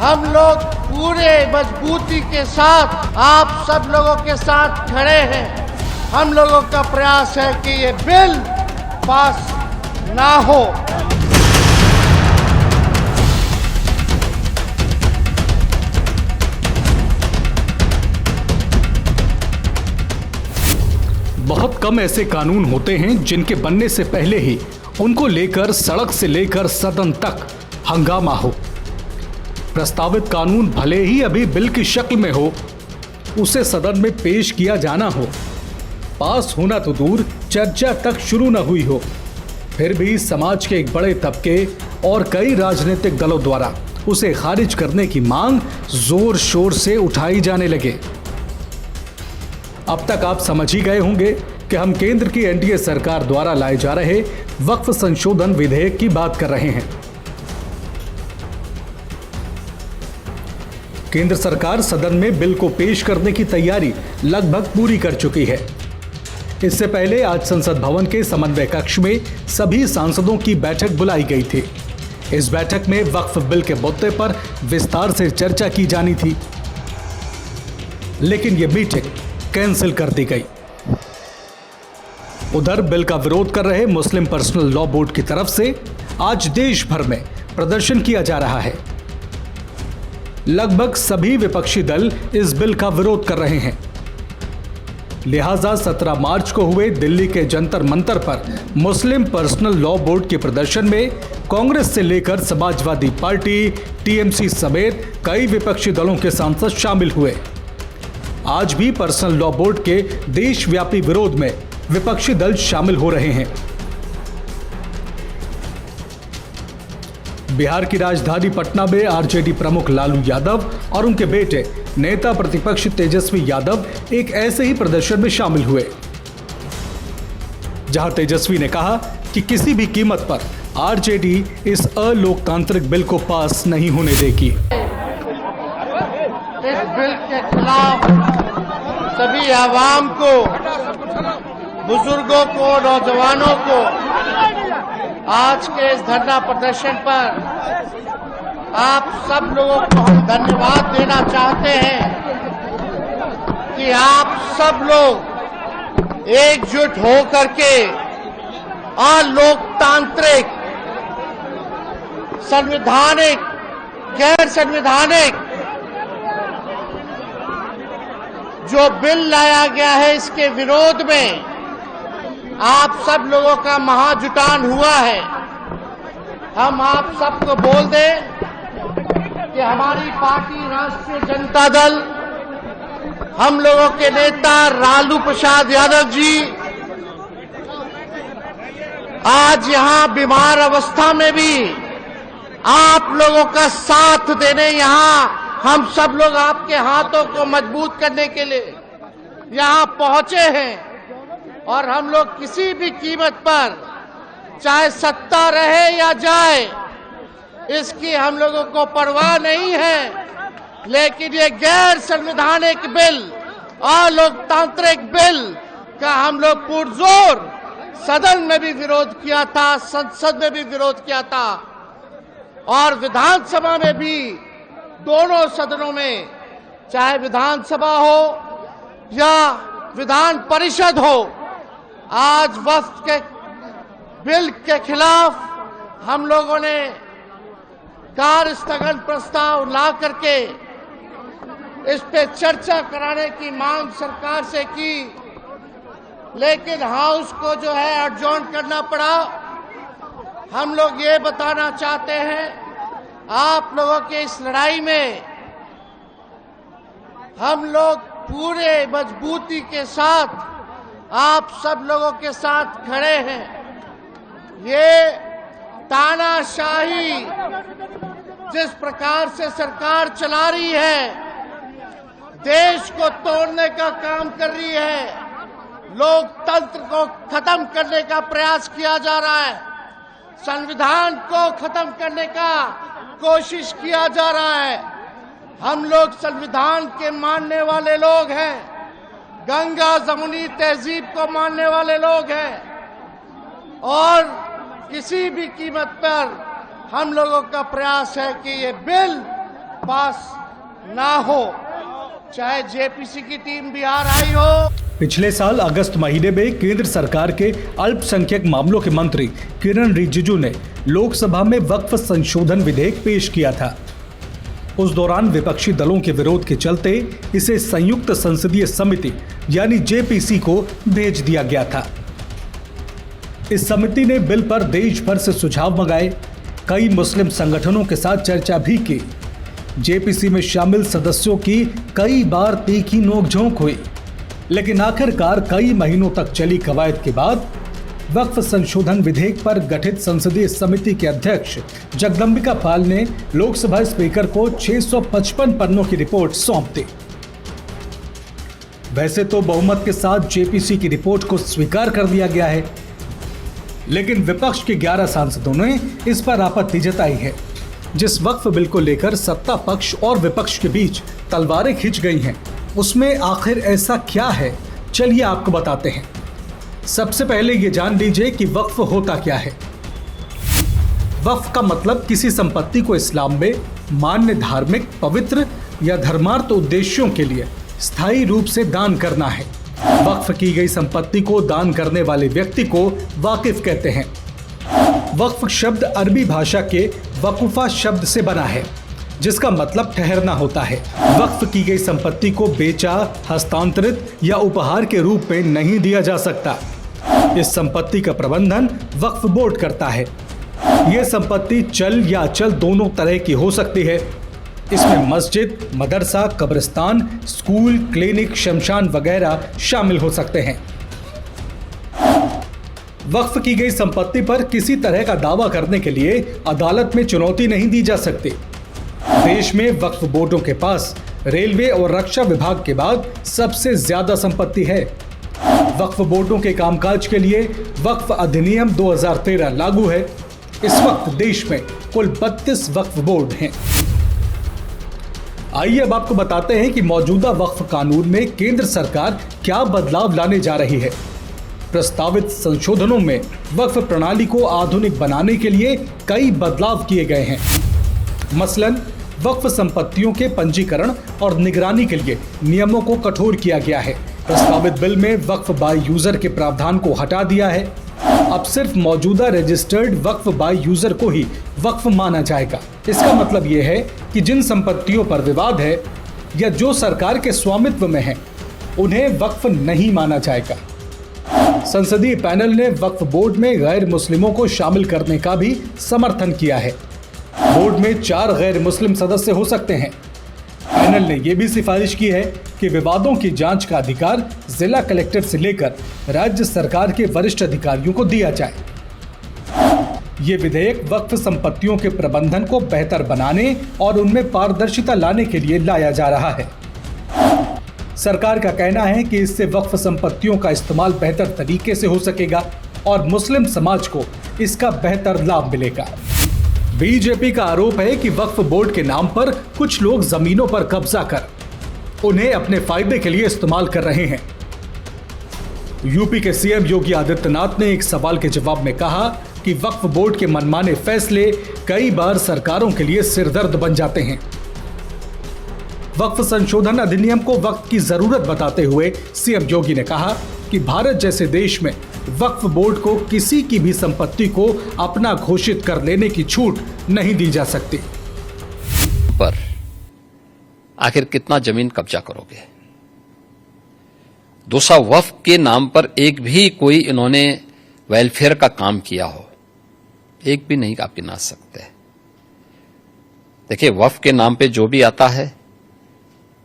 हम लोग पूरे मजबूती के साथ आप सब लोगों के साथ खड़े हैं। हम लोगों का प्रयास है कि ये बिल पास ना हो। बहुत कम ऐसे कानून होते हैं जिनके बनने से पहले ही उनको लेकर सड़क से लेकर सदन तक हंगामा हो। प्रस्तावित कानून भले ही अभी बिल की शक्ल में हो, उसे सदन में पेश किया जाना हो, पास होना तो दूर चर्चा तक शुरू न हुई हो, फिर भी समाज के एक बड़े तबके और कई राजनीतिक दलों द्वारा उसे खारिज करने की मांग जोर शोर से उठाई जाने लगे। अब तक आप समझ ही गए होंगे कि हम केंद्र की एनडीए सरकार द्वारा लाए जा रहे वक्फ संशोधन विधेयक की बात कर रहे हैं। केंद्र सरकार सदन में बिल को पेश करने की तैयारी लगभग पूरी कर चुकी है। इससे पहले आज संसद भवन के समन्वय कक्ष में सभी सांसदों की बैठक बुलाई गई थी। इस बैठक में वक्फ बिल के मुद्दे पर विस्तार से चर्चा की जानी थी, लेकिन यह मीटिंग कैंसिल कर दी गई। उधर बिल का विरोध कर रहे मुस्लिम पर्सनल लॉ बोर्ड की तरफ से आज देश भर में प्रदर्शन किया जा रहा है। लगभग सभी विपक्षी दल इस बिल का विरोध कर रहे हैं। लिहाजा 17 मार्च को हुए दिल्ली के जंतर मंतर पर मुस्लिम पर्सनल लॉ बोर्ड के प्रदर्शन में कांग्रेस से लेकर समाजवादी पार्टी, टीएमसी समेत कई विपक्षी दलों के सांसद शामिल हुए। आज भी पर्सनल लॉ बोर्ड के देशव्यापी विरोध में विपक्षी दल शामिल हो रहे हैं। बिहार की राजधानी पटना में आरजेडी प्रमुख लालू यादव और उनके बेटे नेता प्रतिपक्ष तेजस्वी यादव एक ऐसे ही प्रदर्शन में शामिल हुए, जहां तेजस्वी ने कहा कि किसी भी कीमत पर आरजेडी इस अलोकतांत्रिक बिल को पास नहीं होने देगी। इस बिल के खिलाफ सभी आवाम को, बुजुर्गों को, नौजवानों को आज के इस धरना प्रदर्शन पर आप सब लोगों को हम धन्यवाद देना चाहते हैं कि आप सब लोग एकजुट हो करके अलोकतांत्रिक, संवैधानिक, गैर संवैधानिक जो बिल लाया गया है इसके विरोध में आप सब लोगों का महाजुटान हुआ है। हम आप सबको बोल दें कि हमारी पार्टी राष्ट्रीय जनता दल, हम लोगों के नेता लालू प्रसाद यादव जी आज यहां बीमार अवस्था में भी आप लोगों का साथ देने यहां हम सब लोग आपके हाथों को मजबूत करने के लिए यहां पहुंचे हैं। और हम लोग किसी भी कीमत पर, चाहे सत्ता रहे या जाए, इसकी हम लोगों को परवाह नहीं है। लेकिन ये गैर संवैधानिक बिल, अलोकतांत्रिक बिल का हम लोग पुरजोर सदन में भी विरोध किया था, संसद में भी विरोध किया था और विधानसभा में भी, दोनों सदनों में, चाहे विधानसभा हो या विधान परिषद हो, आज वक्फ के बिल के खिलाफ हम लोगों ने कार्य स्थगन प्रस्ताव ला करके इस पे चर्चा कराने की मांग सरकार से की, लेकिन हाउस को जो है एडजॉर्न करना पड़ा। हम लोग ये बताना चाहते हैं, आप लोगों के इस लड़ाई में हम लोग पूरे मजबूती के साथ आप सब लोगों के साथ खड़े हैं। ये तानाशाही जिस प्रकार से सरकार चला रही है, देश को तोड़ने का काम कर रही है, लोकतंत्र को खत्म करने का प्रयास किया जा रहा है, संविधान को खत्म करने का कोशिश किया जा रहा है। हम लोग संविधान के मानने वाले लोग हैं, गंगा जमुनी तहजीब को मानने वाले लोग हैं और किसी भी कीमत पर हम लोगों का प्रयास है कि ये बिल पास ना हो, चाहे जेपीसी की टीम बिहार आई हो। पिछले साल अगस्त महीने में केंद्र सरकार के अल्पसंख्यक मामलों के मंत्री किरण रिजिजू ने लोकसभा में वक्फ संशोधन विधेयक पेश किया था। उस दौरान विपक्षी दलों के विरोध के चलते इसे संयुक्त संसदीय समिति यानी जेपीसी को भेज दिया गया था। इस समिति ने बिल पर देश भर से सुझाव मंगाए, कई मुस्लिम संगठनों के साथ चर्चा भी की। जेपीसी में शामिल सदस्यों की कई बार तीखी नोकझोंक हुई, लेकिन आखिरकार कई महीनों तक चली कवायद के बाद वक्फ संशोधन विधेयक पर गठित संसदीय समिति के अध्यक्ष जगदम्बिका पाल ने लोकसभा स्पीकर को 655 पन्नों की रिपोर्ट सौंप दी। वैसे तो बहुमत के साथ जेपीसी की रिपोर्ट को स्वीकार कर दिया गया है, लेकिन विपक्ष के 11 सांसदों ने इस पर आपत्ति जताई है। जिस वक्फ बिल को लेकर सत्ता पक्ष और विपक्ष के बीच तलवारें खिंच गई हैं, उसमें आखिर ऐसा क्या है, चलिए आपको बताते हैं। सबसे पहले ये जान लीजिए कि वक्फ होता क्या है। वक्फ का मतलब किसी संपत्ति को इस्लाम में मान्य धार्मिक, पवित्र या धर्मार्थ उद्देश्यों के लिए स्थायी रूप से दान करना है। वक्फ की गई संपत्ति को दान करने वाले व्यक्ति को वाकिफ कहते हैं। वक्फ शब्द अरबी भाषा के वकुफा शब्द से बना है, जिसका मतलब ठहरना होता है। वक्फ की गई संपत्ति को बेचा, हस्तांतरित या उपहार के रूप में नहीं दिया जा सकता। इस संपत्ति का प्रबंधन वक्फ बोर्ड करता है। यह संपत्ति चल या अचल दोनों तरह की हो सकती है। इसमें मस्जिद, मदरसा, कब्रिस्तान, स्कूल, क्लिनिक, शमशान वगैरह शामिल हो सकते हैं। वक्फ की गई संपत्ति पर किसी तरह का दावा करने के लिए अदालत में चुनौती नहीं दी जा सकती। देश में वक्फ बोर्डों के पास रेलवे और रक्षा विभाग के बाद सबसे ज्यादा संपत्ति है। वक्फ बोर्डों के कामकाज के लिए वक्फ अधिनियम 2013 लागू है। इस वक्त देश में कुल 32 वक्फ बोर्ड हैं। आइए अब आपको बताते हैं कि मौजूदा वक्फ कानून में केंद्र सरकार क्या बदलाव लाने जा रही है। प्रस्तावित संशोधनों में वक्फ प्रणाली को आधुनिक बनाने के लिए कई बदलाव किए गए हैं। मसलन वक्फ संपत्तियों के पंजीकरण और निगरानी के लिए नियमों को कठोर किया गया है। प्रस्तावित बिल में वक्फ बाय यूजर के प्रावधान को हटा दिया है। अब सिर्फ मौजूदा रजिस्टर्ड वक्फ बाय यूजर को ही वक्फ माना जाएगा। इसका मतलब यह है कि जिन संपत्तियों पर विवाद है या जो सरकार के स्वामित्व में है, उन्हें वक्फ नहीं माना जाएगा। संसदीय पैनल ने वक्फ बोर्ड में गैर मुस्लिमों को शामिल करने का भी समर्थन किया है। बोर्ड में 4 गैर मुस्लिम सदस्य हो सकते हैं। पैनल ने यह भी सिफारिश की है कि विवादों की जांच का अधिकार जिला कलेक्टर से लेकर राज्य सरकार के वरिष्ठ अधिकारियों को दिया जाए। ये विधेयक वक्फ संपत्तियों के प्रबंधन को बेहतर बनाने और उनमें पारदर्शिता लाने के लिए लाया जा रहा है। सरकार का कहना है कि इससे वक्फ संपत्तियों का इस्तेमाल बेहतर तरीके से हो सकेगा और मुस्लिम समाज को इसका बेहतर लाभ मिलेगा। बीजेपी का आरोप है कि वक्फ बोर्ड के नाम पर कुछ लोग जमीनों पर कब्जा कर उन्हें अपने फायदे के लिए इस्तेमाल कर रहे हैं। यूपी के सीएम योगी आदित्यनाथ ने एक सवाल के जवाब में कहा कि वक्फ बोर्ड के मनमाने फैसले कई बार सरकारों के लिए सिरदर्द बन जाते हैं। वक्फ संशोधन अधिनियम को वक्त की जरूरत बताते हुए सीएम योगी ने कहा कि भारत जैसे देश में वक्फ बोर्ड को किसी की भी संपत्ति को अपना घोषित कर लेने की छूट नहीं दी जा सकती। पर आखिर कितना जमीन कब्जा करोगे? दूसरा, वक्फ के नाम पर एक भी कोई इन्होंने वेलफेयर का काम किया हो, एक भी नहीं आप गिना सकते। देखिए, वक्फ के नाम पे जो भी आता है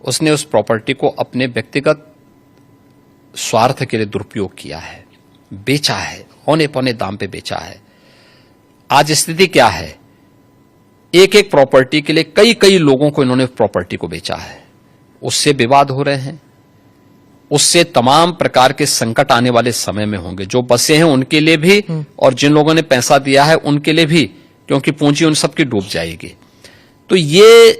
उसने उस प्रॉपर्टी को अपने व्यक्तिगत स्वार्थ के लिए दुरुपयोग किया है, बेचा है, औने पौने दाम पे बेचा है। आज स्थिति क्या है? एक एक प्रॉपर्टी के लिए कई कई लोगों को इन्होंने प्रॉपर्टी को बेचा है। उससे विवाद हो रहे हैं, उससे तमाम प्रकार के संकट आने वाले समय में होंगे। जो बसे हैं उनके लिए भी और जिन लोगों ने पैसा दिया है उनके लिए भी, क्योंकि पूंजी उन सबकी डूब जाएगी। तो ये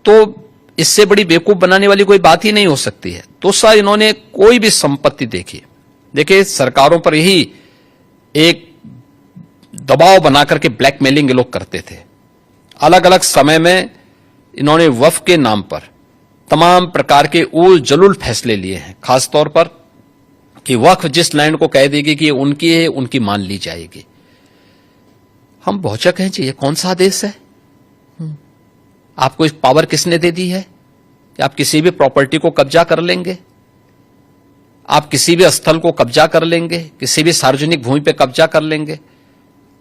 तो इससे बड़ी बेवकूफ बनाने वाली कोई बात ही नहीं हो सकती है। दूसरा, इन्होंने कोई भी संपत्ति देखी, देखिए सरकारों पर यही एक दबाव बना करके ब्लैकमेलिंग ये लोग करते थे। अलग अलग समय में इन्होंने वक्फ के नाम पर तमाम प्रकार के उल जलुल फैसले लिए हैं, खासतौर पर कि वक्फ जिस लैंड को कह देगी कि ये उनकी है, उनकी मान ली जाएगी। हम बहुचक हैं जी, ये कौन सा देश है? आपको इस पावर किसने दे दी है कि आप किसी भी प्रॉपर्टी को कब्जा कर लेंगे, आप किसी भी स्थल को कब्जा कर लेंगे, किसी भी सार्वजनिक भूमि पे कब्जा कर लेंगे?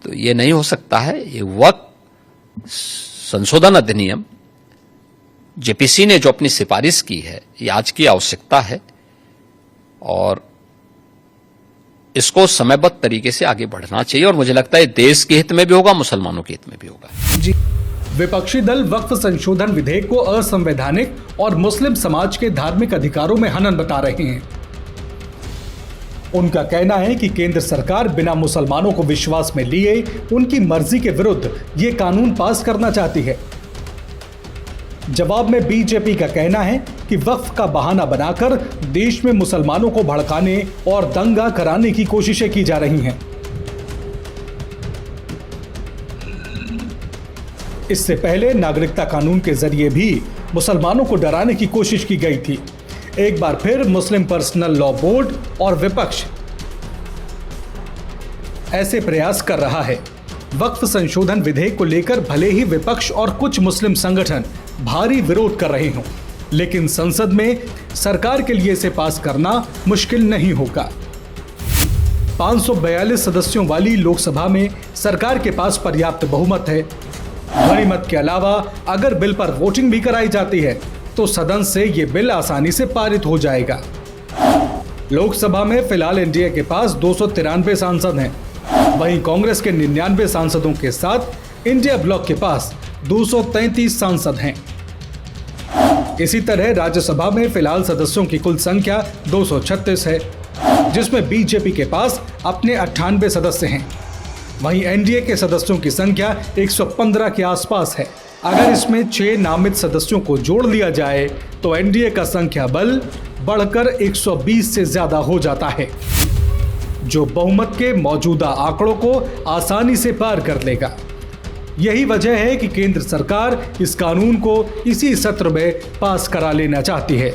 तो ये नहीं हो सकता है। ये वक्फ संशोधन अधिनियम जेपीसी ने जो अपनी सिफारिश की है, ये आज की आवश्यकता है और इसको समयबद्ध तरीके से आगे बढ़ना चाहिए और मुझे लगता है देश के हित में भी होगा, मुसलमानों के हित में भी होगा। जी, विपक्षी दल वक्फ संशोधन विधेयक को असंवैधानिक और मुस्लिम समाज के धार्मिक अधिकारों में हनन बता रहे हैं। उनका कहना है कि केंद्र सरकार बिना मुसलमानों को विश्वास में लिए उनकी मर्जी के विरुद्ध ये कानून पास करना चाहती है। जवाब में बीजेपी का कहना है कि वक्फ का बहाना बनाकर देश में मुसलमानों को भड़काने और दंगा कराने की कोशिशें की जा रही हैं। इससे पहले नागरिकता कानून के जरिए भी मुसलमानों को डराने की कोशिश की गई थी। एक बार फिर मुस्लिम पर्सनल लॉ बोर्ड और विपक्ष ऐसे प्रयास कर रहा है। वक्फ संशोधन विधेयक को लेकर भले ही विपक्ष और कुछ मुस्लिम संगठन भारी विरोध कर रहे हों, लेकिन संसद में सरकार के लिए इसे पास करना मुश्किल नहीं होगा। 542 सदस्यों वाली लोकसभा में सरकार के पास पर्याप्त बहुमत है। ध्वनिमत के अलावा अगर बिल पर वोटिंग भी कराई जाती है तो सदन से ये बिल आसानी से पारित हो जाएगा। लोकसभा में फिलहाल एनडीए के पास 293 सांसद हैं, वहीं कांग्रेस के 99 सांसदों के साथ इंडिया ब्लॉक के पास 233 सांसद हैं। इसी तरह राज्यसभा में फिलहाल सदस्यों की कुल संख्या 236 है, जिसमें बीजेपी के पास अपने 98 सदस्य हैं। वहीं एनडीए के सदस्यों की संख्या 115 के आसपास है। अगर इसमें 6 नामित सदस्यों को जोड़ लिया जाए तो एनडीए का संख्या बल बढ़कर 120 से ज्यादा हो जाता है, जो बहुमत के मौजूदा आंकड़ों को आसानी से पार कर लेगा। यही वजह है कि केंद्र सरकार इस कानून को इसी सत्र में पास करा लेना चाहती है।